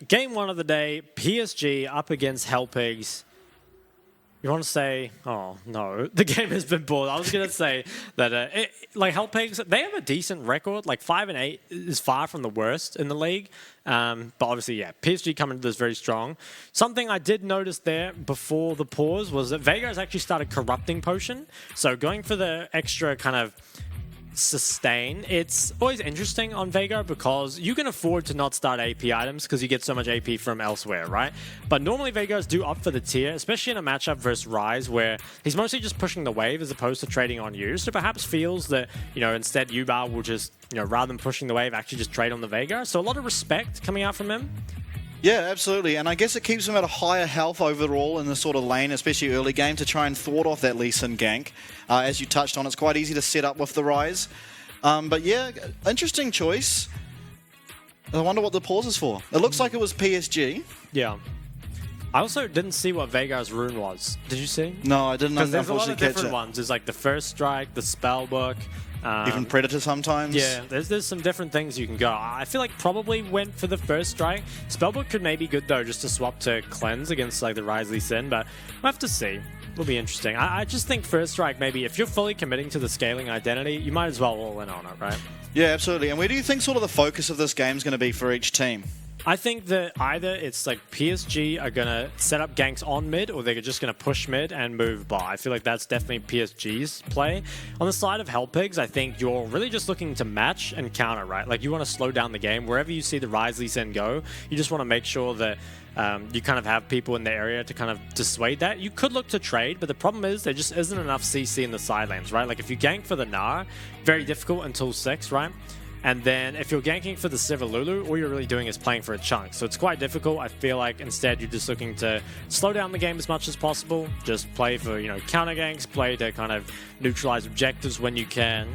Game one of the day, PSG up against Hellpigs. You want to say, oh no, the game has been bored. I was going to say that like Hellpigs, they have a decent record. Like 5-8 is far from the worst in the league. But obviously, yeah, PSG coming into this very strong. Something I did notice there before the pause was that Vega has actually started corrupting potion. So going for the extra kind of sustain. It's always interesting on Vega because you can afford to not start AP items because you get so much AP from elsewhere, right? But normally Vegas do opt for the tier, especially in a matchup versus Rise where he's mostly just pushing the wave as opposed to trading on you. So perhaps feels that, you know, instead Yuba will just, you know, rather than pushing the wave, actually just trade on the Vega. So a lot of respect coming out from him. Yeah, absolutely. And I guess it keeps him at a higher health overall in the sort of lane, especially early game, to try and thwart off that Lee Sin gank. As you touched on, it's quite easy to set up with the Rise. But yeah, interesting choice. I wonder what the pause is for. It looks like it was PSG. Yeah. I also didn't see what Vega's rune was. Did you see? No, I didn't. Because there's a lot of different ones. There's like the First Strike, the Spellbook. Even Predator sometimes. Yeah, there's some different things you can go. I feel like probably went for the First Strike. Spellbook could maybe be good though, just to swap to Cleanse against like the Rise Lee Sin, but we'll have to see. Will be interesting. I just think First Strike, maybe if you're fully committing to the scaling identity, you might as well all in on it, right? Yeah, absolutely. And where do you think sort of the focus of this game is going to be for each team? I think that either it's like PSG are going to set up ganks on mid or they're just going to push mid and move bar. I feel like that's definitely PSG's play. On the side of Hellpigs, I think you're really just looking to match and counter, right? Like you want to slow down the game. Wherever you see the Rise Lee Sin go, you just want to make sure that you kind of have people in the area to kind of dissuade that. You could look to trade, but the problem is there just isn't enough CC in the side lanes, right? Like if you gank for the Gnar, very difficult until 6, right? And then if you're ganking for the Sivir Lulu, all you're really doing is playing for a chunk. So it's quite difficult. I feel like instead you're just looking to slow down the game as much as possible. Just play for, you know, counter ganks, play to kind of neutralize objectives when you can.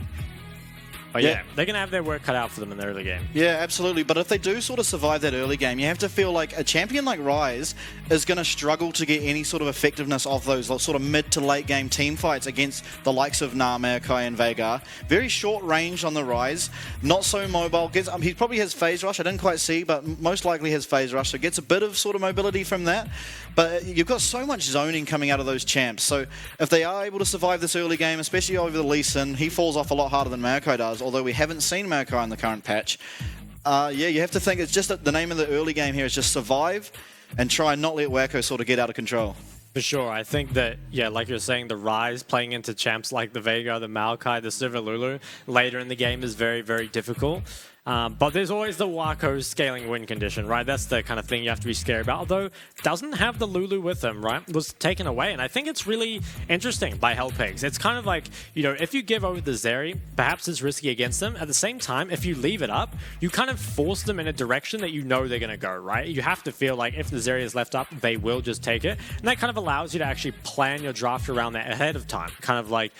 But yeah, they're going to have their work cut out for them in the early game. Yeah, absolutely. But if they do sort of survive that early game, you have to feel like a champion like Rise is going to struggle to get any sort of effectiveness off those sort of mid to late game team fights against the likes of Gnar, Maokai, and Vega. Very short range on the Rise, not so mobile. He probably has Phase Rush, I didn't quite see, but most likely has Phase Rush, so gets a bit of sort of mobility from that. But you've got so much zoning coming out of those champs. So if they are able to survive this early game, especially over the Lee Sin, he falls off a lot harder than Maokai does, although we haven't seen Maokai in the current patch. Yeah, you have to think it's just that the name of the early game here is just survive and try and not let Wacko sort of get out of control. For sure. I think that, yeah, like you're saying, the Rise playing into champs like the Vega, the Maokai, the Sivir Lulu later in the game is very, very difficult. But there's always the Wacko scaling win condition, right? That's the kind of thing you have to be scared about. Although, doesn't have the Lulu with him, right? Was taken away. And I think it's really interesting by Hellpigs. It's kind of like, you know, if you give over the Zeri, perhaps it's risky against them. At the same time, if you leave it up, you kind of force them in a direction that you know they're going to go, right? You have to feel like if the Zeri is left up, they will just take it. And that kind of allows you to actually plan your draft around that ahead of time. Kind of like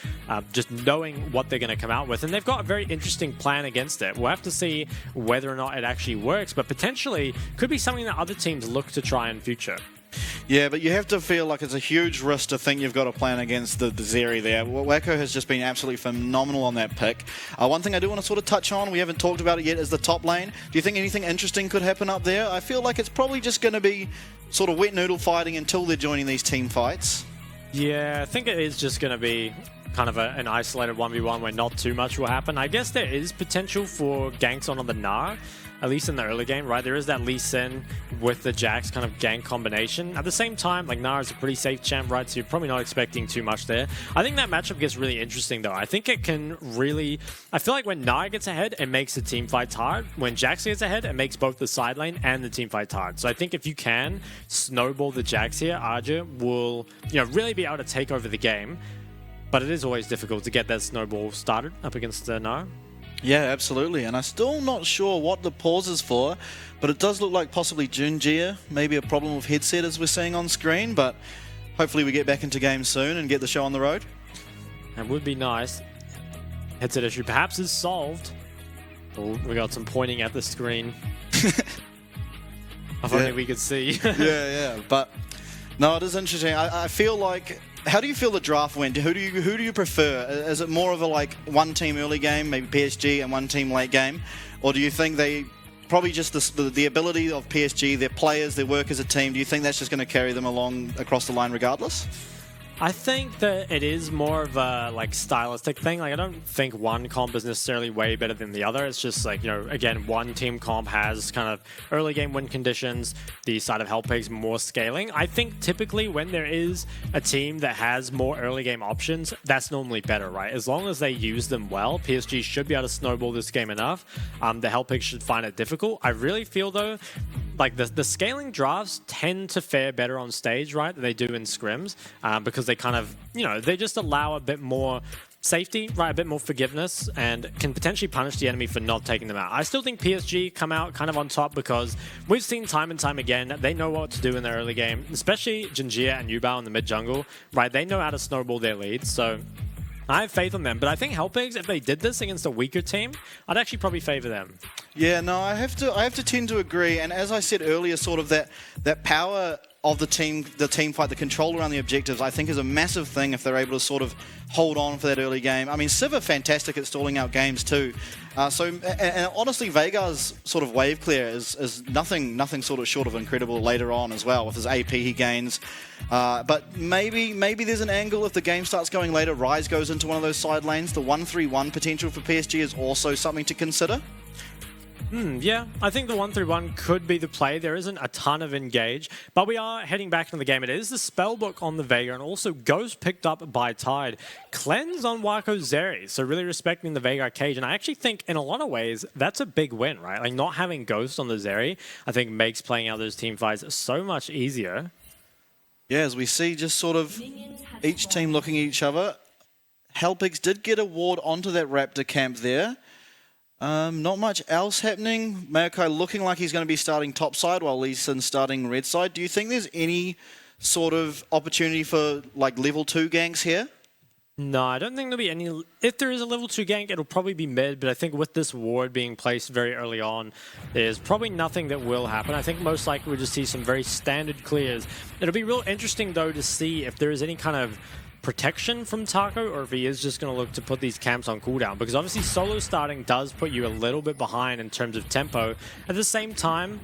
just knowing what they're going to come out with. And they've got a very interesting plan against it. We'll have to see whether or not it actually works, but potentially could be something that other teams look to try in future. Yeah, but you have to feel like it's a huge risk to think you've got a plan against the Zeri there. Wacko has just been absolutely phenomenal on that pick. One thing I do want to sort of touch on, we haven't talked about it yet, is the top lane. Do you think anything interesting could happen up there? I feel like it's probably just going to be sort of wet noodle fighting until they're joining these team fights. Yeah, I think it is just going to be kind of an isolated 1v1 where not too much will happen. I guess there is potential for ganks on the Gnar, at least in the early game, right? There is that Lee Sin with the Jax kind of gank combination. At the same time, like Gnar is a pretty safe champ, right? So you're probably not expecting too much there. I think that matchup gets really interesting though. I think it can really, I feel like when Gnar gets ahead, it makes the team fights hard. When Jax gets ahead, it makes both the side lane and the team fights hard. So I think if you can snowball the Jax here, Arja will, you know, really be able to take over the game. But it is always difficult to get that snowball started up against Gnar. Yeah, absolutely. And I'm still not sure what the pause is for, but it does look like possibly Junjia, maybe a problem with headset as we're seeing on screen, but hopefully we get back into games soon and get the show on the road. That would be nice. Headset issue perhaps is solved. Oh, we got some pointing at the screen. If only we could see. yeah. But no, it is interesting. I feel like, how do you feel the draft went? Who do you prefer? Is it more of a like one team early game, maybe PSG, and one team late game, or do you think they probably just the ability of PSG, their players, their work as a team. Do you think that's just going to carry them along across the line regardless? I think that it is more of a like stylistic thing. Like I don't think one comp is necessarily way better than the other. It's just like, you know, again, one team comp has kind of early game win conditions. The side of Hellpigs more scaling. I think typically when there is a team that has more early game options, that's normally better, right? As long as they use them well, PSG should be able to snowball this game enough. The Hellpigs should find it difficult. I really feel though, like the scaling drafts tend to fare better on stage, right, than they do in scrims, because they kind of, you know, they just allow a bit more safety, right, a bit more forgiveness, and can potentially punish the enemy for not taking them out. I still think PSG come out kind of on top because we've seen time and time again that they know what to do in their early game, especially Jinjia and Yubao in the mid jungle, right? They know how to snowball their leads, so I have faith on them. But I think Hellpigs, if they did this against a weaker team, I'd actually probably favor them. Yeah, no, I have to tend to agree. And as I said earlier, sort of that power of the team fight, the control around the objectives, I think is a massive thing if they're able to sort of hold on for that early game. I mean, Civ are fantastic at stalling out games too. And honestly, Veigar's sort of wave clear is nothing sort of short of incredible later on as well with his AP he gains. But maybe there's an angle if the game starts going later, Ryze goes into one of those side lanes. The 1-3-1 potential for PSG is also something to consider. Yeah, I think the 1-3-1 could be the play. There isn't a ton of engage, but we are heading back into the game. It is the spellbook on the Veigar, and also Ghost picked up by Tide. Cleanse on Wako Zeri, so really respecting the Veigar cage. And I actually think in a lot of ways, that's a big win, right? Like not having Ghost on the Zeri, I think makes playing out those team fights so much easier. Yeah, as we see just sort of each team looking at each other. Hellpigs did get a ward onto that Raptor camp there. Not much else happening. Maokai looking like he's going to be starting top side while Lee Sin's starting red side. Do you think there's any sort of opportunity for like level 2 ganks here? No, I don't think there'll be any. If there is a level 2 gank, it'll probably be mid, but I think with this ward being placed very early on, there's probably nothing that will happen. I think most likely we'll just see some very standard clears. It'll be real interesting though to see if there is any kind of protection from Taco, or if he is just going to look to put these camps on cooldown, because obviously solo starting does put you a little bit behind in terms of tempo. At the same time,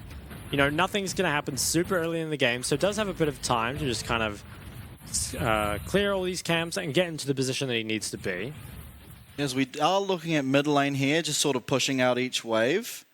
you know, nothing's going to happen super early in the game, so it does have a bit of time to just kind of clear all these camps and get into the position that he needs to be. As we are looking at mid lane here, just sort of pushing out each wave.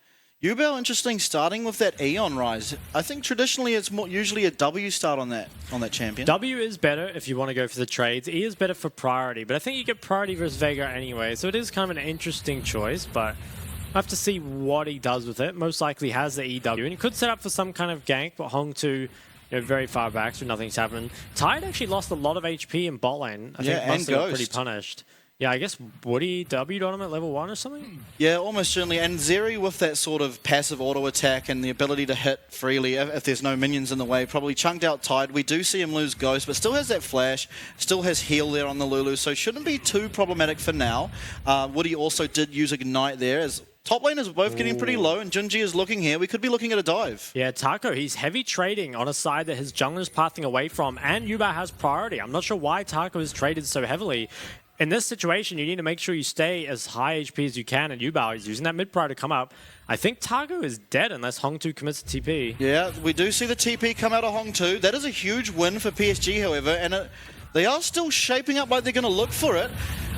Yubao, interesting, starting with that E on Ryze. I think traditionally it's usually a W start on that champion. W is better if you want to go for the trades. E is better for priority, but I think you get priority versus Veigar anyway, so it is kind of an interesting choice, but I have to see what he does with it. Most likely has the EW, and he could set up for some kind of gank, but Hong2, you know, very far back, so nothing's happened. Tide actually lost a lot of HP in bot lane. I think must have got pretty punished. Yeah, I guess would he W'd on him at level 1 or something? Yeah, almost certainly. And Zeri with that sort of passive auto attack and the ability to hit freely if there's no minions in the way, probably chunked out Tide. We do see him lose Ghost, but still has that flash, still has heal there on the Lulu, so shouldn't be too problematic for now. Woody also did use Ignite there as top laners are both getting pretty low, and Junji is looking here. We could be looking at a dive. Yeah, Taco, he's heavy trading on a side that his jungler's pathing away from, and Yuba has priority. I'm not sure why Taco is traded so heavily. In this situation, you need to make sure you stay as high HP as you can, and Yubao is using that mid-prior to come up. I think Taco is dead unless Hong2 commits a TP. Yeah, we do see the TP come out of Hong2. That is a huge win for PSG, however, and they are still shaping up like they're going to look for it.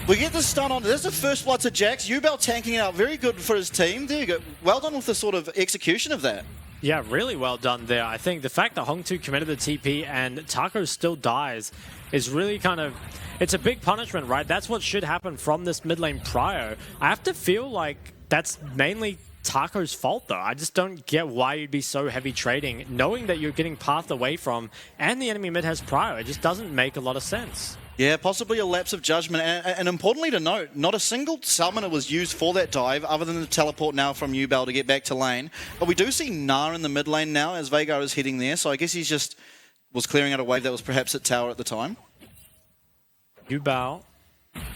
We get the stun on. There's the first blood to Jax. Yubao tanking it out. Very good for his team. There you go. Well done with the sort of execution of that. Yeah, really well done there. I think the fact that Hong2 committed the TP and Taco still dies is really kind of... It's a big punishment, right? That's what should happen from this mid lane prior. I have to feel like that's mainly Taco's fault, though. I just don't get why you'd be so heavy trading, knowing that you're getting pathed away from, and the enemy mid has prior. It just doesn't make a lot of sense. Yeah, possibly a lapse of judgment. And importantly to note, not a single summoner was used for that dive, other than the teleport now from Yubao to get back to lane. But we do see Gnar in the mid lane now, as Veigar is heading there, so I guess he's just was clearing out a wave that was perhaps at tower at the time. Yubao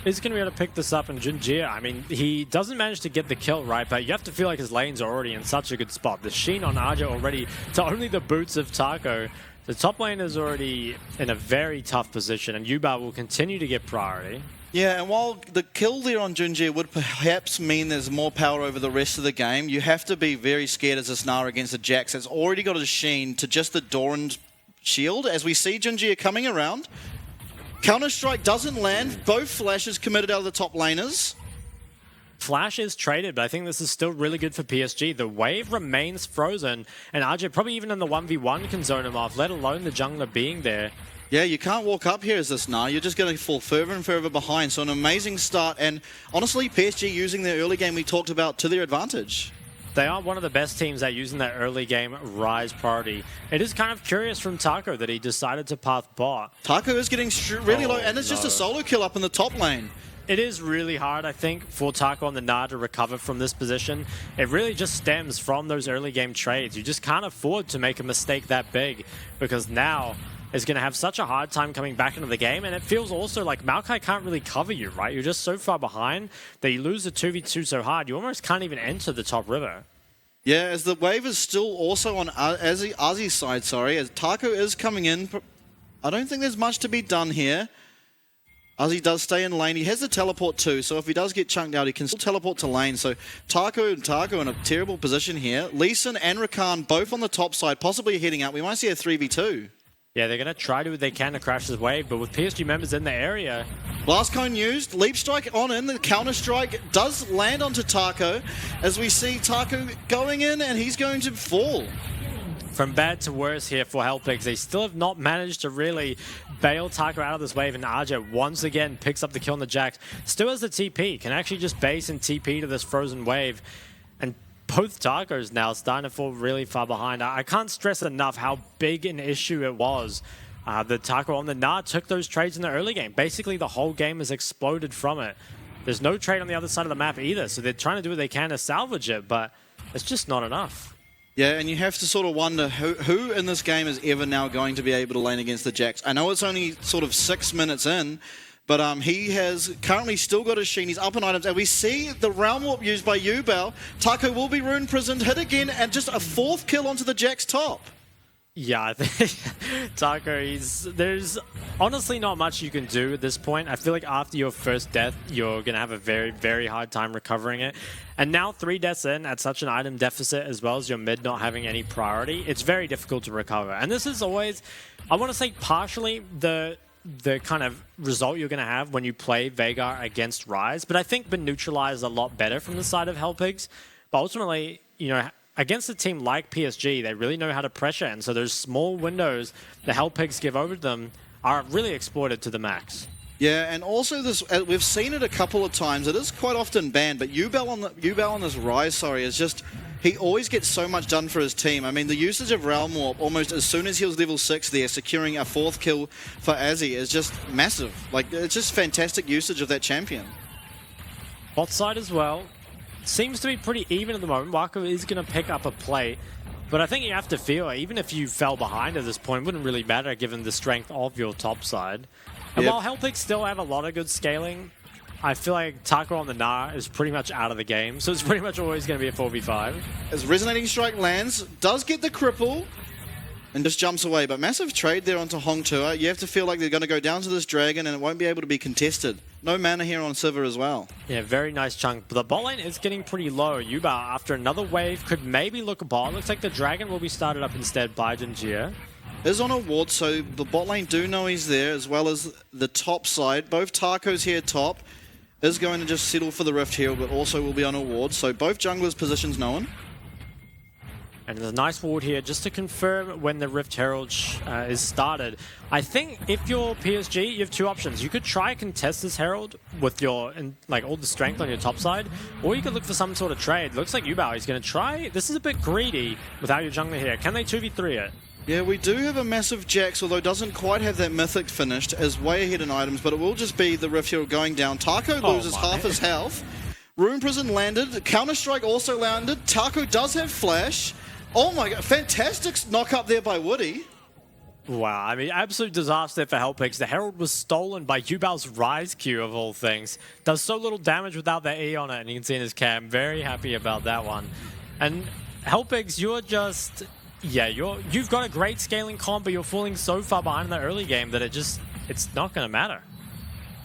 is going to be able to pick this up, and Jinjia, I mean, he doesn't manage to get the kill, right? But you have to feel like his lanes are already in such a good spot. The Sheen on Arja already to only the boots of Taco. The top lane is already in a very tough position, and Yubao will continue to get priority. Yeah, and while the kill there on Junjie would perhaps mean there's more power over the rest of the game, you have to be very scared as a Snar against the Jax that's already got a Sheen to just the Doran's shield. As we see Junjie coming around, Counter-Strike doesn't land, both flashes committed out of the top laners. Flash is traded, but I think this is still really good for PSG. The wave remains frozen, and RJ probably even in the 1v1 can zone him off, let alone the jungler being there. Yeah, you can't walk up here as this now. You're just going to fall further and further behind. So an amazing start. And honestly, PSG using their early game we talked about to their advantage. They are one of the best teams at using that early game Rise priority. It is kind of curious from Taco that he decided to path bot. Taco is getting really low, and it's just a solo kill up in the top lane. It is really hard, I think, for Taco on the Gnar to recover from this position. It really just stems from those early game trades. You just can't afford to make a mistake that big, because now is going to have such a hard time coming back into the game, and it feels also like Maokai can't really cover you, right? You're just so far behind that you lose the 2v2 so hard, you almost can't even enter the top river. Yeah, as the wave is still also on Ozzy's side, as Taco is coming in. I don't think there's much to be done here. Ozzy does stay in lane. He has the teleport too, so if he does get chunked out, he can still teleport to lane. So Taco in a terrible position here. Lee Sin and Rakan both on the top side, possibly heading out. We might see a 3v2. Yeah, they're going to try to do what they can to crash this wave, but with PSG members in the area... Blast Cone used, Leap Strike on in, the Counter Strike does land onto Taco, as we see Taco going in and he's going to fall. From bad to worse here for Hellpigs. They still have not managed to really bail Taco out of this wave, and RJ once again picks up the kill on the Jax. Still has the TP, can actually just base and TP to this frozen wave. And both Tacos now starting to fall really far behind. I can't stress enough how big an issue it was. The Taco on the Gnar took those trades in the early game. Basically, the whole game has exploded from it. There's no trade on the other side of the map either, so they're trying to do what they can to salvage it, but it's just not enough. Yeah, and you have to sort of wonder who in this game is ever now going to be able to lane against the Jax. I know it's only sort of 6 minutes in, but he has currently still got his Sheen. He's up in items. And we see the Realm Warp used by Yubel. Taco will be rune prisoned, hit again, and just a 4th kill onto the Jax top. Yeah, I think Taco, there's honestly not much you can do at this point. I feel like after your first death, you're going to have a very, very hard time recovering it. And now 3 deaths in at such an item deficit, as well as your mid not having any priority, it's very difficult to recover. And this is always, I want to say partially the kind of result you're going to have when you play Veigar against Ryze, but I think been neutralized a lot better from the side of Hellpigs. But ultimately, you know, against a team like PSG, they really know how to pressure, and so those small windows the Hellpigs give over to them are really exploited to the max. Yeah, and also this, we've seen it a couple of times. It is quite often banned, but Yubel on this Ryze, is just, he always gets so much done for his team. I mean, the usage of Realm Warp almost as soon as he was level 6 there, securing a 4th kill for Azzy is just massive. Like, it's just fantastic usage of that champion. Bot side as well. Seems to be pretty even at the moment. Wako is going to pick up a play, but I think you have to feel, even if you fell behind at this point, it wouldn't really matter given the strength of your top side. And while Hellpigs still have a lot of good scaling, I feel like Taco on the Gnar is pretty much out of the game, so it's pretty much always going to be a 4v5. As Resonating Strike lands, does get the cripple, and just jumps away. But massive trade there onto Hong Tua. You have to feel like they're going to go down to this dragon and it won't be able to be contested. No mana here on Sivir as well. Yeah, very nice chunk. But the bot lane is getting pretty low. Yuba, after another wave, could maybe look a bot. Looks like the dragon will be started up instead by Jinjia. Is on a ward, so the bot lane do know he's there, as well as the top side. Both Tacos here top. Is going to just settle for the Rift Herald, but also will be on a ward. So both junglers' positions known. And there's a nice ward here just to confirm when the Rift Herald is started. I think if you're PSG, you have 2 options. You could try and contest this Herald with your all the strength on your top side, or you could look for some sort of trade. Looks like Yubao is going to try. This is a bit greedy without your jungler here. Can they 2v3 it? Yeah, we do have a massive Jax, although doesn't quite have that Mythic finished, as way ahead in items, but it will just be the Rift Herald going down. Taco loses half his health. Rune Prison landed. Counter-Strike also landed. Taco does have Flash. Oh my god, fantastic knock up there by Woody. Wow, I mean, absolute disaster for Hellpigs. The Herald was stolen by Yubal's Ryze Q of all things. Does so little damage without the E on it, and you can see in his cam. Very happy about that one. And Hellpigs, you're just... Yeah, you've got a great scaling comp, but you're falling so far behind in the early game that it's not going to matter.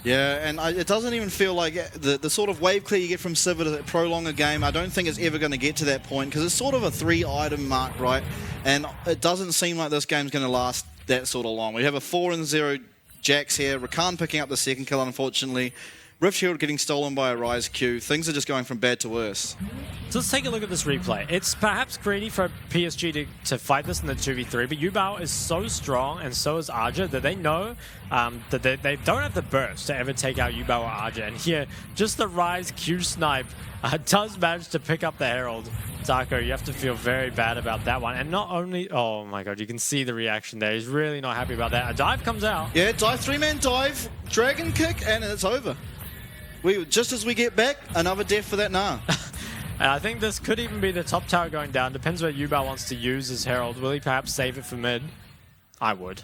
Yeah, and it doesn't even feel like the sort of wave clear you get from Sivir to prolong a game. I don't think it's ever going to get to that point because it's sort of a 3-item mark, right? And it doesn't seem like this game's going to last that sort of long. We have a 4-0 Jax here. Rakan picking up the second kill, unfortunately. Rift Shield getting stolen by a Ryze Q. Things are just going from bad to worse. So let's take a look at this replay. It's perhaps greedy for PSG to fight this in the 2v3, but Yubao is so strong and so is Arja that they know that they don't have the burst to ever take out Yubao or Arja. And here, just the Ryze Q snipe does manage to pick up the Herald. Taco, you have to feel very bad about that one. And not only, oh my god, you can see the reaction there. He's really not happy about that. A dive comes out. Yeah, dive, 3-man dive, dragon kick, and it's over. Just as we get back, another death for that Gnar. And I think this could even be the top tower going down. Depends what Yubao wants to use his Herald. Will he perhaps save it for mid? I would.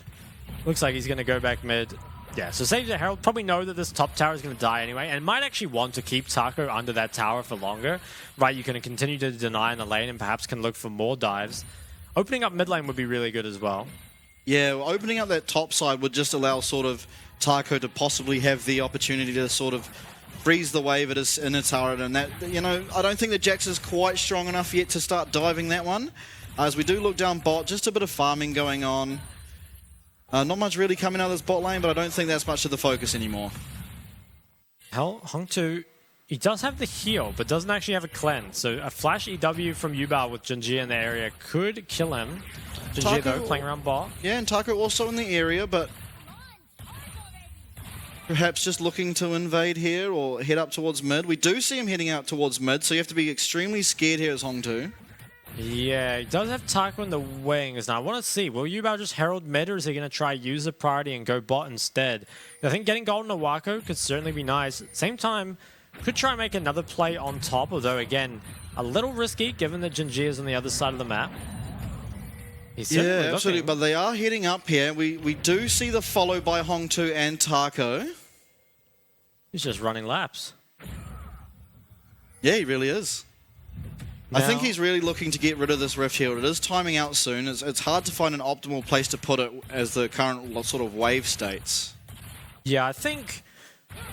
Looks like he's going to go back mid. Yeah, so saves the Herald. Probably know that this top tower is going to die anyway, and might actually want to keep Taco under that tower for longer. Right, you can continue to deny in the lane and perhaps can look for more dives. Opening up mid lane would be really good as well. Yeah, well, opening up that top side would just allow sort of Taco to possibly have the opportunity to sort of freeze the wave in its turret, and that, you know, I don't think that Jax is quite strong enough yet to start diving that one. As we do look down bot, just a bit of farming going on. Not much really coming out of this bot lane, but I don't think that's much of the focus anymore. Hell, Hong2, he does have the heal, but doesn't actually have a cleanse. So a flash EW from Yubao with Junji in the area could kill him. Junji, though, playing around bot. Yeah, and Taco also in the area, but perhaps just looking to invade here or head up towards mid. We do see him heading out towards mid, so you have to be extremely scared here as Hong2. Yeah, he does have Taco in the wings. Now, I want to see, will Yubao just herald mid, or is he going to try user priority and go bot instead? I think getting gold in a Wako could certainly be nice. At the same time, could try and make another play on top, although, again, a little risky given that Jinji is on the other side of the map. Yeah, absolutely, but they are heading up here. We do see the follow by Hong2 and Taco. He's just running laps. Yeah, he really is. Now, I think he's really looking to get rid of this Rift Shield. It is timing out soon. It's hard to find an optimal place to put it as the current sort of wave states. Yeah, I think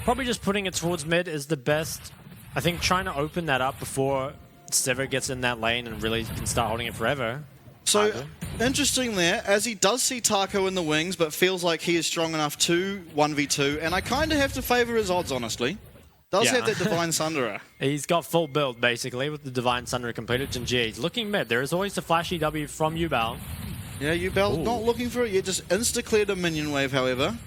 probably just putting it towards mid is the best. I think trying to open that up before Sivir gets in that lane and really can start holding it forever. So, interesting there, as he does see Taco in the wings, but feels like he is strong enough to 1v2, and I kind of have to favour his odds, honestly. Does have that Divine Sunderer. He's got full build, basically, with the Divine Sunderer completed. Jinji, he's looking mid. There is always the flash EW from Yubao. Yeah, Yubao not looking for it yet, just insta-cleared a minion wave, however.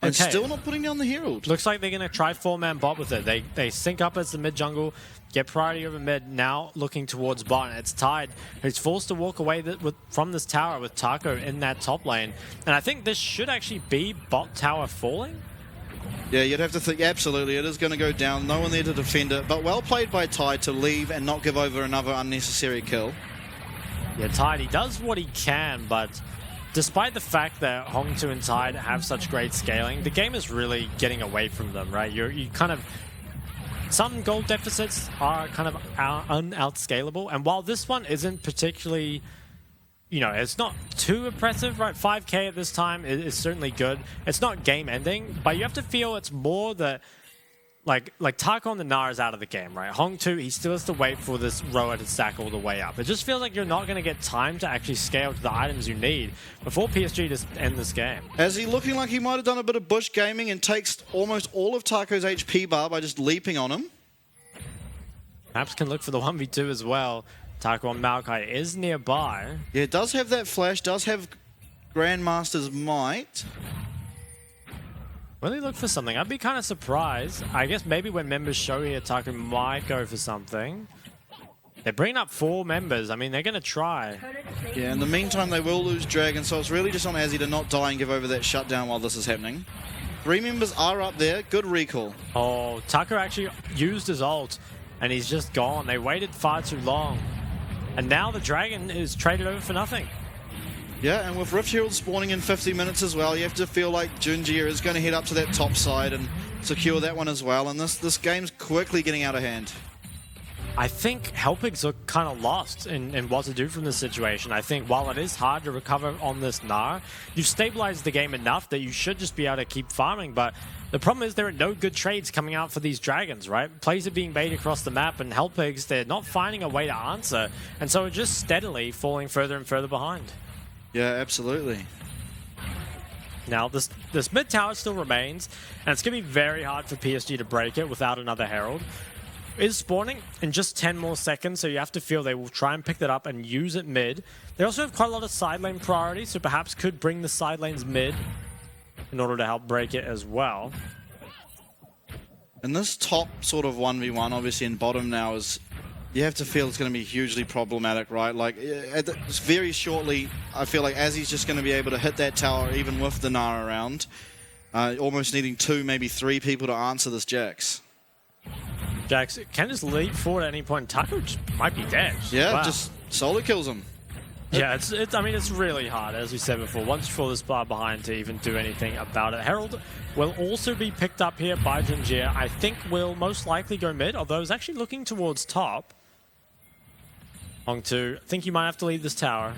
And still not putting down the Herald. Looks like they're going to try 4-man bot with it. They sync up as the mid jungle, get priority over mid, now looking towards bot, and it's Tide, who's forced to walk away from this tower with Taco in that top lane. And I think this should actually be bot tower falling. Yeah, you'd have to think, absolutely, it is going to go down. No one there to defend it, but well played by Tide to leave and not give over another unnecessary kill. Yeah, Tide, he does what he can, but despite the fact that Hong2 and Tide have such great scaling, the game is really getting away from them, right? You kind of... Some gold deficits are kind of un-outscalable, and while this one isn't particularly... You know, it's not too impressive, right? 5k at this time is certainly good. It's not game-ending, but you have to feel it's more that... Like Taco on the Gnar is out of the game, right? Hong2, he still has to wait for this rower to stack all the way up. It just feels like you're not going to get time to actually scale to the items you need before PSG just end this game. As he looking like he might have done a bit of bush gaming and takes almost all of Taco's HP bar by just leaping on him. Perhaps can look for the 1v2 as well. Taco on Maokai is nearby. Yeah, does have that flash, does have Grandmaster's Might. Really look for something. I'd be kind of surprised. I guess maybe when members show here, Taco might go for something. They're bringing up 4 members. I mean, they're going to try. Yeah, in the meantime, they will lose Dragon, so it's really just on Azzy to not die and give over that shutdown while this is happening. 3 members are up there. Good recall. Oh, Taco actually used his ult, and he's just gone. They waited far too long. And now the Dragon is traded over for nothing. Yeah, and with Rift Herald spawning in 50 minutes as well, you have to feel like Junji is going to head up to that top side and secure that one as well. And this game's quickly getting out of hand. I think Helpigs are kind of lost in what to do from this situation. I think while it is hard to recover on this Gnar, you've stabilized the game enough that you should just be able to keep farming. But the problem is there are no good trades coming out for these dragons, right? Plays are being made across the map, and Helpigs, they're not finding a way to answer. And so it's just steadily falling further and further behind. Yeah, absolutely. Now, this mid tower still remains, and it's going to be very hard for PSG to break it without another Herald. Is spawning in just 10 more seconds, so you have to feel they will try and pick that up and use it mid. They also have quite a lot of side lane priority, so perhaps could bring the side lanes mid in order to help break it as well. And this top sort of 1v1, obviously in bottom now, is you have to feel it's going to be hugely problematic, right? Like, very shortly, I feel like Azzy's just going to be able to hit that tower even with the Gnar around, almost needing 2, maybe 3 people to answer this Jax. Jax can just leap forward at any point. Taco might be dead. Yeah, wow. Just solo kills him. Yeah, I mean, it's really hard, as we said before. Once you fall this far behind to even do anything about it. Herald will also be picked up here by Jinjir. I think will most likely go mid, although he's actually looking towards top. Hong2, I think you might have to leave this tower.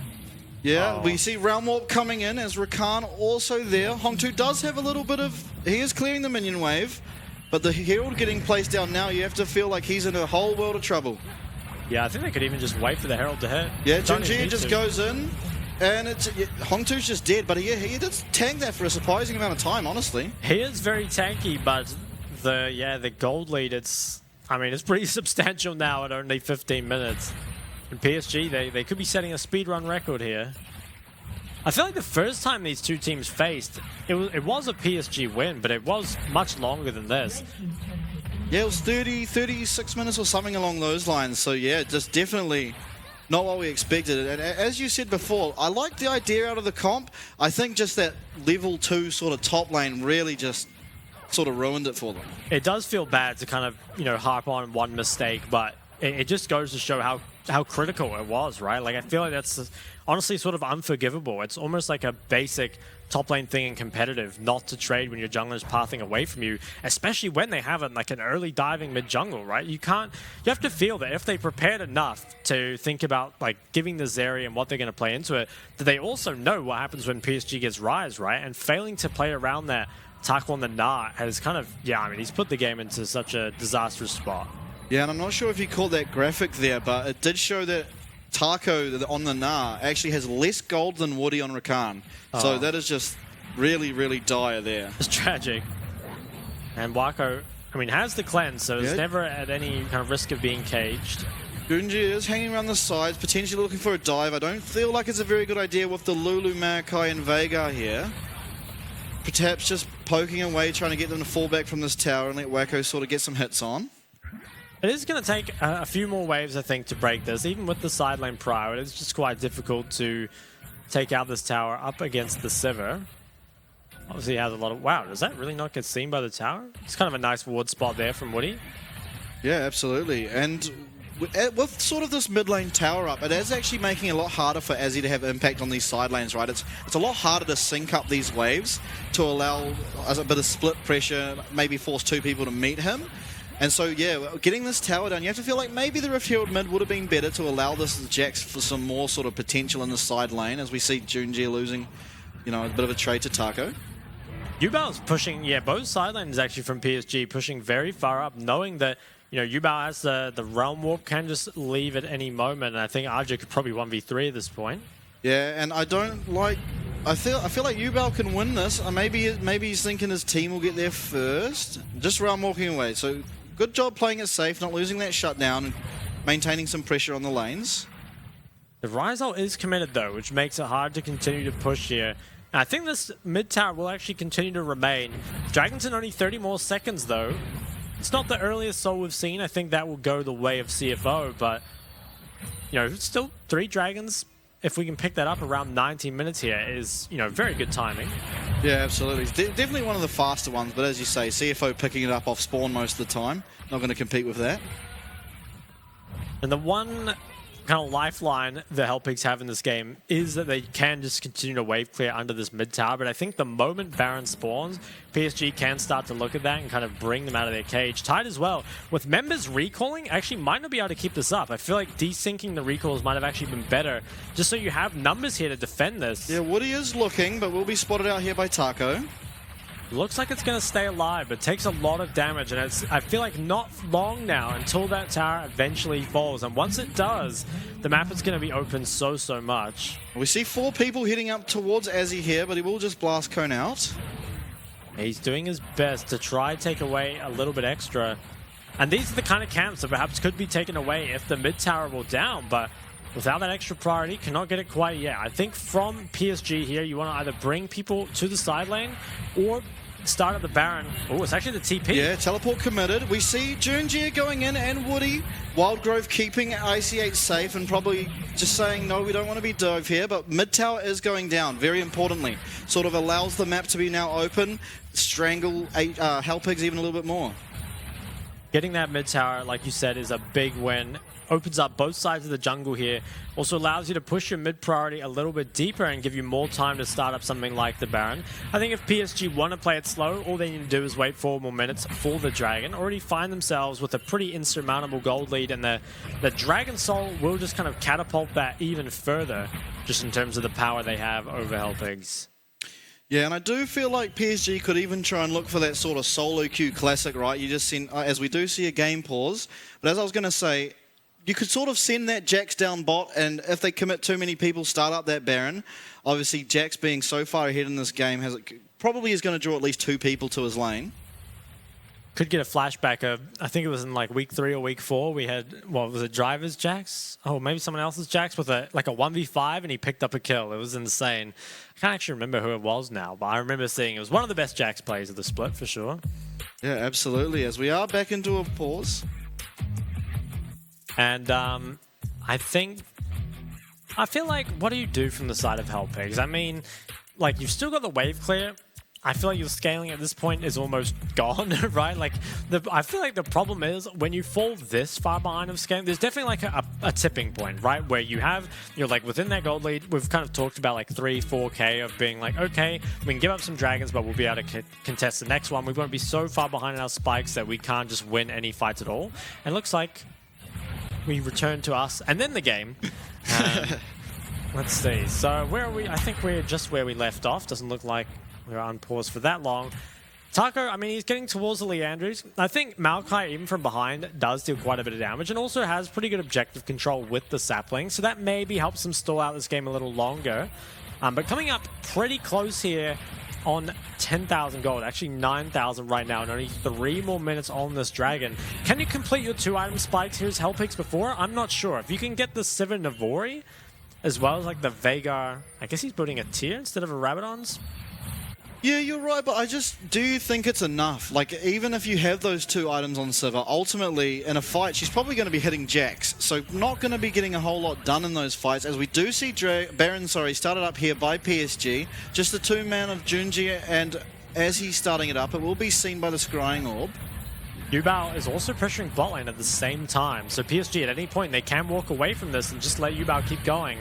Yeah, we see Realm Warp coming in as Rakan also there. Hong2 does have a little bit of... He is clearing the minion wave. But the Herald getting placed down now, you have to feel like he's in a whole world of trouble. Yeah, I think they could even just wait for the Herald to hit. Yeah, Jinjir just goes in, and Hong2's just dead, but he did tank that for a surprising amount of time, honestly. He is very tanky, but the gold lead, it's pretty substantial now at only 15 minutes. And PSG, they could be setting a speedrun record here. I feel like the first time these two teams faced, it was a PSG win, but it was much longer than this. Yeah, it was 36 minutes or something along those lines. So yeah, just definitely not what we expected. And as you said before, I like the idea out of the comp. I think just that level 2 sort of top lane really just sort of ruined it for them. It does feel bad to kind of, harp on one mistake, but it just goes to show how critical it was, right? Like, I feel like that's honestly sort of unforgivable. It's almost like a basic top lane thing in competitive, not to trade when your jungler's pathing away from you, especially when they have like an early diving mid jungle, right? You have to feel that if they prepared enough to think about like giving the Zeri and what they're going to play into it, that they also know what happens when PSG gets Rise, right? And failing to play around that Taco on the Gnar has kind of, he's put the game into such a disastrous spot. Yeah, and I'm not sure if you caught that graphic there, but it did show that Taco on the Gnar actually has less gold than Woody on Rakan. So that is just really, really dire there. It's tragic. And Wako, has the cleanse, so it's never at any kind of risk of being caged. Gunji is hanging around the sides, potentially looking for a dive. I don't feel like it's a very good idea with the Lulu, Maokai, and Veigar here. Perhaps just poking away, trying to get them to fall back from this tower and let Wako sort of get some hits on. It is going to take a few more waves, I think, to break this. Even with the side lane prior, it's just quite difficult to take out this tower up against the Sivir. Obviously, he has a lot of... Wow, does that really not get seen by the tower? It's kind of a nice ward spot there from Woody. Yeah, absolutely. And with sort of this mid lane tower up, it is actually making it a lot harder for Azzy to have impact on these side lanes, right? It's a lot harder to sync up these waves to allow a bit of split pressure, maybe force 2 people to meet him. And so, yeah, getting this tower down, you have to feel like maybe the Rift Herald mid would have been better to allow this Jax for some more sort of potential in the side lane, as we see Junjie losing, a bit of a trade to Taco. Yubao's pushing, both side lanes actually from PSG, pushing very far up, knowing that, Yubao has the Realm Warp, can just leave at any moment, and I think RJ could probably 1v3 at this point. Yeah, and I don't like... I feel like Yubao can win this. Maybe he's thinking his team will get there first. Just Realm walking away, so... Good job playing it safe, not losing that shutdown, and maintaining some pressure on the lanes. The Rise ult is committed though, which makes it hard to continue to push here. And I think this mid tower will actually continue to remain. Dragon's in only 30 more seconds though. It's not the earliest soul we've seen. I think that will go the way of CFO, but still 3 Dragons. If we can pick that up around 19 minutes here is, very good timing. Yeah, absolutely. It's definitely one of the faster ones, but as you say, CFO picking it up off spawn most of the time. Not going to compete with that. And the one kind of lifeline the Hellpigs have in this game is that they can just continue to wave clear under this mid tower, but I think the moment Baron spawns, PSG can start to look at that and kind of bring them out of their cage. Tied as well, with members recalling, actually might not be able to keep this up. I feel like desyncing the recalls might have actually been better, just so you have numbers here to defend this. Yeah, Woody is looking, but will be spotted out here by Taco. Looks like it's going to stay alive, but takes a lot of damage, and I feel like not long now until that tower eventually falls, and once it does, the map is going to be open so much. We see 4 people heading up towards Azzy here, but he will just blast Cone out. He's doing his best to try to take away a little bit extra, and these are the kind of camps that perhaps could be taken away if the mid tower will down, but without that extra priority, cannot get it quite yet. I think from PSG here, you want to either bring people to the side lane or start at the Baron. Oh, it's actually the TP. Yeah, teleport committed. We see Junjie going in and Woody. Wildgrove keeping IC8 safe and probably just saying, no, we don't want to be dove here, but mid tower is going down, very importantly. Sort of allows the map to be now open, strangle Hellpigs even a little bit more. Getting that mid tower, like you said, is a big win. Opens up both sides of the jungle here. Also allows you to push your mid priority a little bit deeper and give you more time to start up something like the Baron. I think if PSG want to play it slow, all they need to do is wait 4 more minutes for the Dragon. Already find themselves with a pretty insurmountable gold lead, and the Dragon Soul will just kind of catapult that even further, just in terms of the power they have over Hellpigs. Yeah, and I do feel like PSG could even try and look for that sort of solo queue classic, right? You just send, as we do see a game pause, but as I was going to say, you could sort of send that Jax down bot, and if they commit too many people, start up that Baron. Obviously, Jax being so far ahead in this game probably is going to draw at least 2 people to his lane. Could get a flashback of, I think it was in like week 3 or week 4, we had, what was it, Driver's Jax? Oh, maybe someone else's Jax with a 1v5, and he picked up a kill. It was insane. I can't actually remember who it was now, but I remember seeing it was one of the best Jax plays of the split for sure. Yeah, absolutely. As we are back into a pause. And I feel like, what do you do from the side of Hellpigs? I mean, like, you've still got the wave clear. I feel like your scaling at this point is almost gone, right? Like, I feel like the problem is when you fall this far behind of scaling, there's definitely like a tipping point, right? Where you're like within that gold lead. We've kind of talked about like 3-4K of being like, okay, we can give up some dragons, but we'll be able to contest the next one. We won't be so far behind in our spikes that we can't just win any fights at all. And it looks like we return to us and then the game. Let's see. So where are we? I think we're just where we left off. Doesn't look like we're on pause for that long. Taco, I mean, he's getting towards the Leandries. I think Maokai, even from behind, does deal quite a bit of damage and also has pretty good objective control with the sapling. So that maybe helps him stall out this game a little longer. But coming up pretty close here on 10,000 gold, actually 9,000 right now, and only 3 more minutes on this Dragon. Can you complete your 2-item spikes here as Hellpigs before? I'm not sure. If you can get the Sivir Navori, as well as like the Veigar, I guess he's building a tier instead of a Rabadon's. Yeah, you're right, but do you think it's enough? Like, even if you have those 2 items on Sivir, ultimately, in a fight, she's probably going to be hitting Jax, so not going to be getting a whole lot done in those fights, as we do see Baron, started up here by PSG, just the 2-man of Junjie, and as he's starting it up, it will be seen by the Scrying Orb. Yubao is also pressuring bot lane at the same time, so PSG, at any point, they can walk away from this and just let Yubao keep going.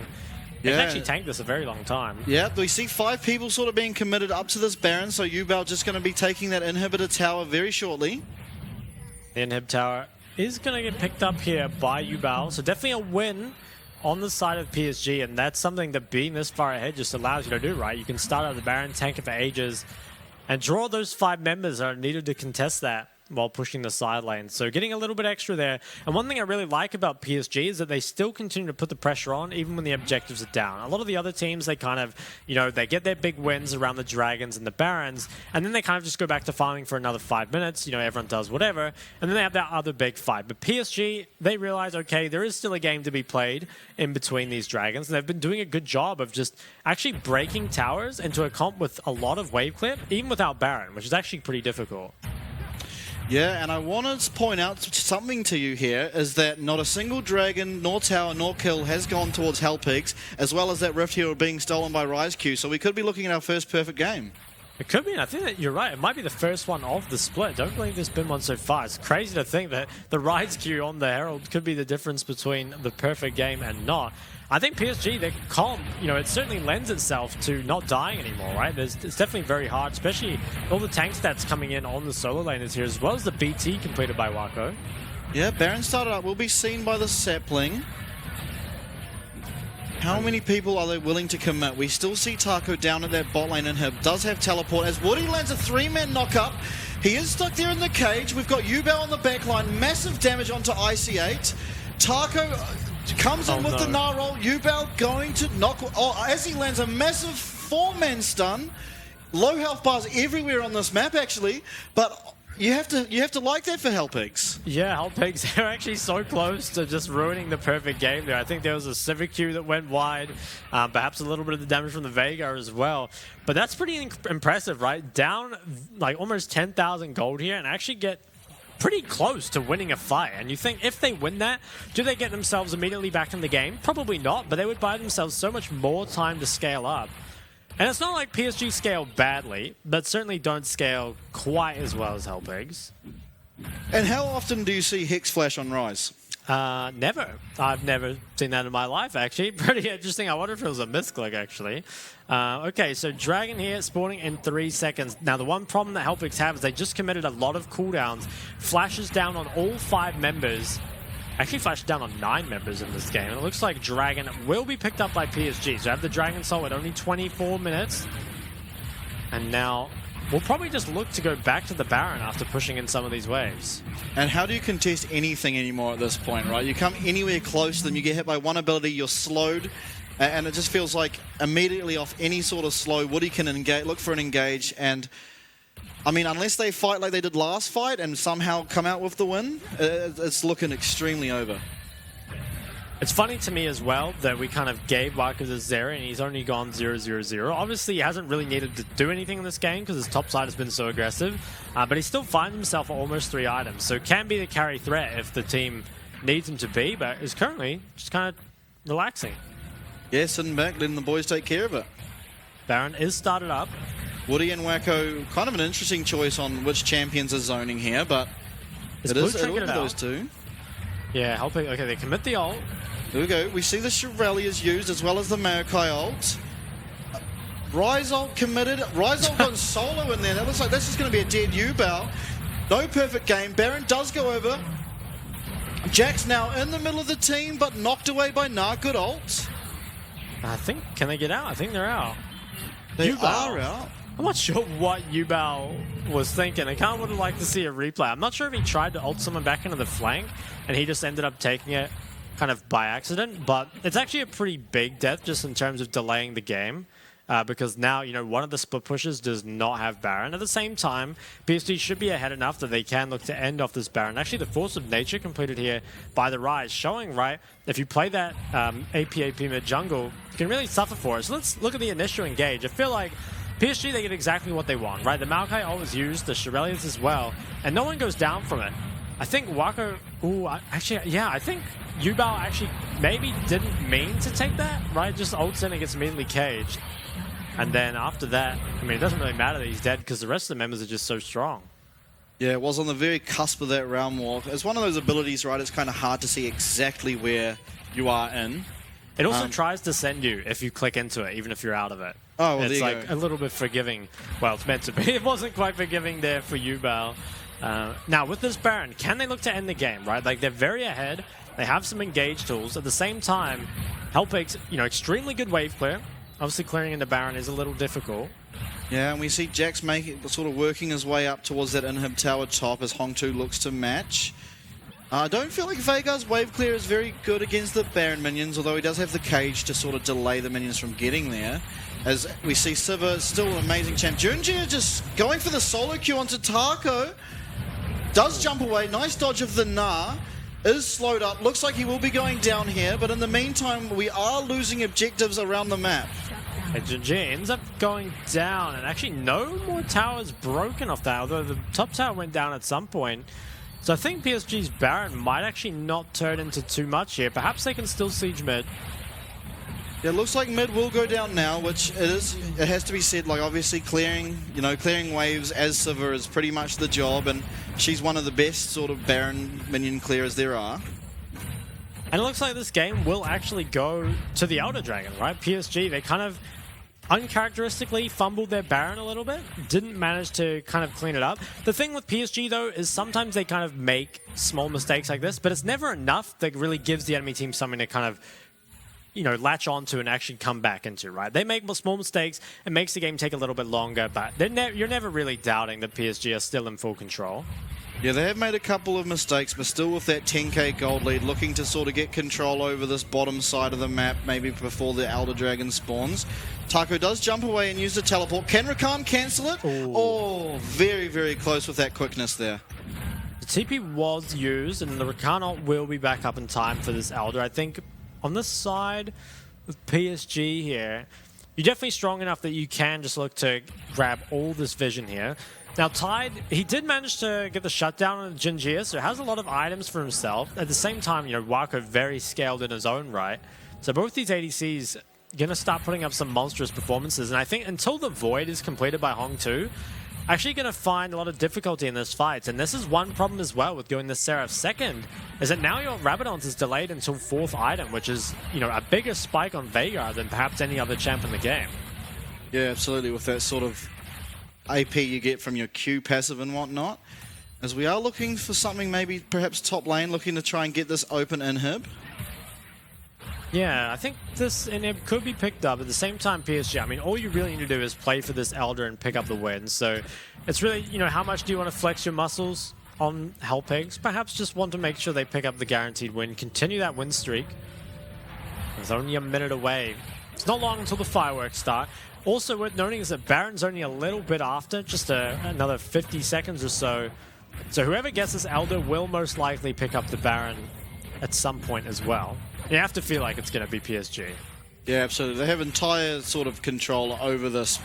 They can actually tank this a very long time. Yeah, we see 5 people sort of being committed up to this Baron, so Yubao just going to be taking that inhibitor tower very shortly. The inhib tower is going to get picked up here by Yubao, so definitely a win on the side of PSG, and that's something that being this far ahead just allows you to do, right? You can start out the Baron, tank it for ages, and draw those 5 members that are needed to contest that while pushing the side lane. So getting a little bit extra there. And one thing I really like about PSG is that they still continue to put the pressure on even when the objectives are down. A lot of the other teams, they kind of, they get their big wins around the Dragons and the Barons, and then they kind of just go back to farming for another 5 minutes. Everyone does whatever, and then they have that other big fight. But PSG, they realize, okay, there is still a game to be played in between these Dragons, and they've been doing a good job of just actually breaking towers into a comp with a lot of wave clip, even without Baron, which is actually pretty difficult. Yeah, and I want to point out something to you here, is that not a single dragon, nor tower, nor kill has gone towards Hellpigs, as well as that Rift Hero being stolen by RiseQ, so we could be looking at our first perfect game. It could be, and I think that you're right. It might be the first one of the split. Don't believe there's been one so far. It's crazy to think that the Rise queue on the Herald could be the difference between the perfect game and not. I think PSG, their comp, it certainly lends itself to not dying anymore, right? It's definitely very hard, especially all the tank stats coming in on the solo laners here, as well as the BT completed by Wako. Yeah, Baron started up. Will be seen by the Sapling. How many people are they willing to commit? We still see Taco down at that bot lane, and he does have teleport as Woody lands a 3-man knock-up. He is stuck there in the cage. We've got Yubao on the back line. Massive damage onto IC8. Taco comes in with the Gnar roll. Yubao going to knock... Oh, as he lands a massive 4-man stun. Low health bars everywhere on this map, actually. But you have to like that for Hellpigs. Yeah, Hellpigs, they're actually so close to just ruining the perfect game there. I think there was a Civic Q that went wide. Perhaps a little bit of the damage from the Vega as well. But that's pretty impressive, right? Down like almost 10,000 gold here and actually get pretty close to winning a fight. And you think if they win that, do they get themselves immediately back in the game? Probably not, but they would buy themselves so much more time to scale up. And it's not like PSG scale badly, but certainly don't scale quite as well as Hellpigs. And how often do you see Hex Flash on Rise? Never. I've never seen that in my life, actually. Pretty interesting. I wonder if it was a misclick, actually. Okay, so Dragon here, spawning in 3 seconds. Now, the one problem that Hellpigs have is they just committed a lot of cooldowns. Flashes down on all 5 members. Actually flashed down on 9 members in this game. And it looks like Dragon will be picked up by PSG. So I have the Dragon Soul at only 24 minutes. And now we'll probably just look to go back to the Baron after pushing in some of these waves. And how do you contest anything anymore at this point, right? You come anywhere close to them, you get hit by one ability, you're slowed. And it just feels like immediately off any sort of slow, Woody can engage, look for an engage. And I mean, unless they fight like they did last fight and somehow come out with the win, it's looking extremely over. It's funny to me as well that we kind of gave Wako the Zeri and he's only gone 0-0-0. Obviously, he hasn't really needed to do anything in this game because his top side has been so aggressive. But he still finds himself almost 3 items. So can be the carry threat if the team needs him to be, but is currently just kind of relaxing. Yeah, sitting back, letting the boys take care of it. Baron is started up. Woody and Wako, kind of an interesting choice on which champions are zoning here, but it'll be those two. Yeah, helping. Okay, they commit the ult. There we go. We see the Shirelli is used as well as the Maokai ult. Rise ult committed. Rise ult gone solo in there. That looks like this is going to be a dead Yubao. No perfect game. Baron does go over. Jack's now in the middle of the team, but knocked away by Gnar. Good ult. I think, can they get out? I think they're out. They are out. I'm not sure what Yubao was thinking. I kind of would have liked to see a replay. I'm not sure if he tried to ult someone back into the flank and he just ended up taking it kind of by accident, but it's actually a pretty big death just in terms of delaying the game. Because now, one of the split pushes does not have Baron. At the same time, PSG should be ahead enough that they can look to end off this Baron. Actually, the Force of Nature completed here by the Rise, showing, right, if you play that AP mid jungle, you can really suffer for it. So let's look at the initial engage. I feel like PSG, they get exactly what they want, right? The Maokai always used, the Shirelius as well, and no one goes down from it. I think Wako, I think Yubao actually maybe didn't mean to take that, right? Just ults in and gets immediately caged. And then after that, I mean, it doesn't really matter that he's dead because the rest of the members are just so strong. Yeah, it was on the very cusp of that realm walk. It's one of those abilities, right? It's kind of hard to see exactly where you are in. It also tries to send you if you click into it, even if you're out of it. Oh, well, it's like a little bit forgiving. Well, it's meant to be. It wasn't quite forgiving there for Yubao. Now, with this Baron, can they look to end the game, right? Like, they're very ahead. They have some engage tools. At the same time, Hellpigs, extremely good wave clear. Obviously, clearing into Baron is a little difficult. Yeah, and we see Jax sort of working his way up towards that inhib tower top as Hong2 looks to match. I don't feel like Vega's wave clear is very good against the Baron minions, although he does have the cage to sort of delay the minions from getting there. As we see Siva, still an amazing champ. Junji just going for the solo Q onto Taco. Does jump away. Nice dodge of the Gnar. Is slowed up. Looks like he will be going down here, but in the meantime, we are losing objectives around the map. And Junji ends up going down, and actually no more towers broken off that, although the top tower went down at some point. So I think PSG's Baron might actually not turn into too much here. Perhaps they can still siege mid. Yeah, it looks like mid will go down now, which it has to be said, like obviously clearing waves as Sivir is pretty much the job, and she's one of the best sort of Baron minion clearers there are. And it looks like this game will actually go to the Elder Dragon, right? PSG, they kind of uncharacteristically fumbled their Baron a little bit, didn't manage to kind of clean it up. The thing with PSG though is sometimes they kind of make small mistakes like this, but it's never enough that really gives the enemy team something to kind of, you know, latch onto and actually come back into, right? They make small mistakes, it makes the game take a little bit longer, but you're never really doubting that PSG are still in full control. Yeah, they have made a couple of mistakes, but still with that 10k gold lead, looking to sort of get control over this bottom side of the map, maybe before the Elder Dragon spawns. Taco does jump away and use the teleport. Can Rakan cancel it? Ooh. Oh, very, very close with that quickness there. The TP was used, and the Rakan ult will be back up in time for this Elder. I think on this side with PSG here, you're definitely strong enough that you can just look to grab all this vision here. Now, Tide, he did manage to get the shutdown on Jinjia, so has a lot of items for himself. At the same time, you know, Wako very scaled in his own right. So both these ADCs going to start putting up some monstrous performances. And I think until the Void is completed by Hong 2, actually going to find a lot of difficulty in this fight. And this is one problem as well with going the Seraph second, is that now your Rabadons is delayed until 4th item, which is, you know, a bigger spike on Veigar than perhaps any other champ in the game. Yeah, absolutely, with that sort of AP you get from your Q passive and whatnot. As we are looking for something maybe perhaps top lane, looking to try and get this open inhib. Yeah, I think this inhib could be picked up. At the same time, PSG, I mean, all you really need to do is play for this Elder and pick up the win. So it's really, you know, how much do you want to flex your muscles on Hellpigs? Perhaps just want to make sure they pick up the guaranteed win, continue that win streak. It's only a minute away. It's not long until the fireworks start. Also worth noting is that Baron's only a little bit after, just another 50 seconds or so. So whoever gets this Elder will most likely pick up the Baron at some point as well. You have to feel like it's going to be PSG. Yeah, absolutely. They have entire sort of control over this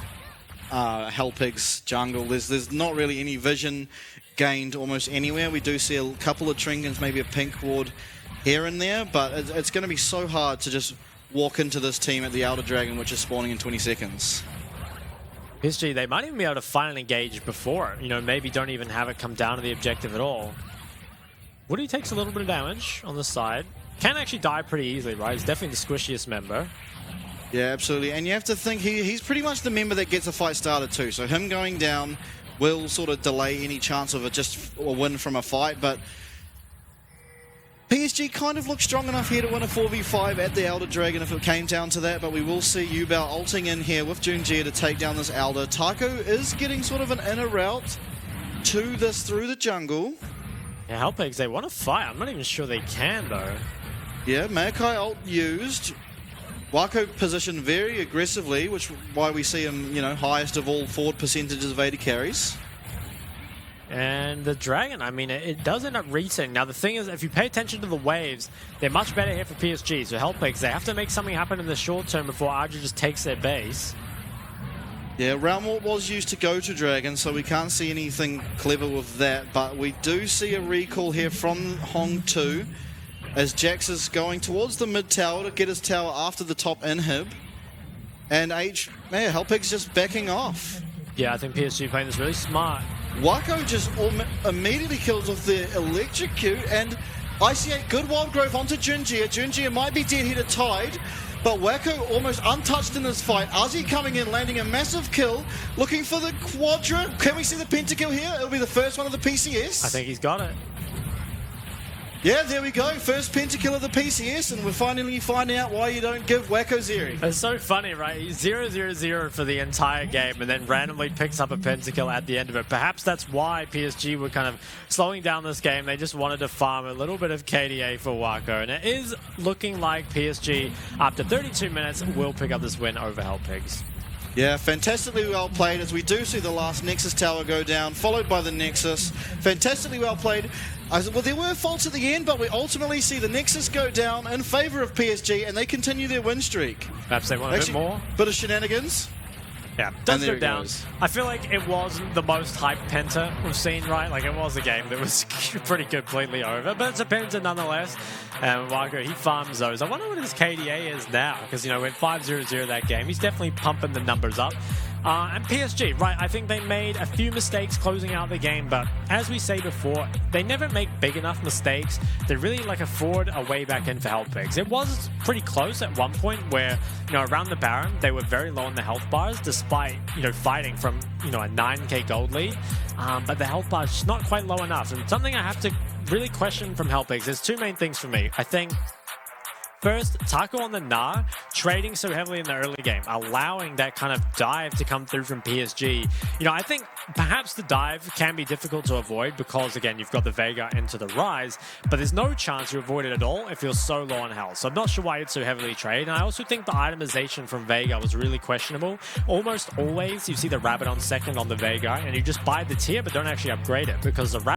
Hellpigs jungle. There's not really any vision gained almost anywhere. We do see a couple of trinkets, maybe a pink ward here and there, but it's going to be so hard to just walk into this team at the Elder Dragon, which is spawning in 20 seconds. PSG, they might even be able to finally engage before. You know, maybe don't even have it come down to the objective at all. Woody takes a little bit of damage on the side. Can actually die pretty easily, right? He's definitely the squishiest member. Yeah, absolutely. And you have to think he's pretty much the member that gets a fight started too. So him going down will sort of delay any chance of a win from a fight, but PSG kind of looks strong enough here to win a 4v5 at the Elder Dragon if it came down to that, but we will see Yubao ulting in here with Junjie to take down this Elder. Taco is getting sort of an inner route to this through the jungle. Yeah, Hellpigs, they want to fight. I'm not even sure they can, though. Yeah, Maokai ult used. Wako positioned very aggressively, which why we see him, you know, highest of all forward percentages of AD carries. And the Dragon, I mean, it does end up resetting. Now, the thing is, if you pay attention to the waves, they're much better here for PSG. So Hellpigs, they have to make something happen in the short term before Arja just takes their base. Yeah, Realm Warp was used to go to Dragon, so we can't see anything clever with that. But we do see a recall here from Hong 2 as Jax is going towards the mid tower to get his tower after the top inhib. And Hellpig's just backing off. Yeah, I think PSG playing this really smart. Wako just immediately kills off the electrocute, and IC8 good wild growth onto Junjia. Junjia might be dead here to Tide, but Wako almost untouched in this fight. Ozzy coming in, landing a massive kill, looking for the quadra. Can we see the pentakill here? It'll be the first one of the PCS. I think he's got it. Yeah, there we go. First pentakill of the PCS, and we're finally finding out why you don't give Wako Zeri. It's so funny, right? He's 0-0-0 for the entire game and then randomly picks up a pentakill at the end of it. Perhaps that's why PSG were kind of slowing down this game. They just wanted to farm a little bit of KDA for Wako, and it is looking like PSG, after 32 minutes, will pick up this win over Hellpigs. Yeah, fantastically well played as we do see the last Nexus tower go down, followed by the Nexus. Fantastically well played. Well, there were faults at the end, but we ultimately see the Nexus go down in favour of PSG, and they continue their win streak. Perhaps they want a bit more. Bit of shenanigans. Yeah, does there go it down. goes. I feel like it wasn't the most hype Penta we've seen, right? Like, it was a game that was pretty completely over, but it's a Penta nonetheless. And Marco, he farms those. I wonder what his KDA is now, because, you know, went 5-0-0 that game. He's definitely pumping the numbers up. And PSG, right, I think they made a few mistakes closing out the game, but as we say before, they never make big enough mistakes to really like afford a way back in for health picks. It was pretty close at one point where, you know, around the Baron, they were very low on the health bars despite, you know, fighting from, you know, a 9k gold lead. But the health bar is just not quite low enough. And something I have to really question from health picks, there's two main things for me. I think first, Taco on the Gnar, trading so heavily in the early game, allowing that kind of dive to come through from PSG. You know, I think perhaps the dive can be difficult to avoid because, again, you've got the Vega into the Rise, but there's no chance to avoid it at all if you're so low on health. So I'm not sure why it's so heavily traded. And I also think the itemization from Vega was really questionable. Almost always, you see the Rabbit on second on the Vega, and you just buy the tier, but don't actually upgrade it because the Rabbit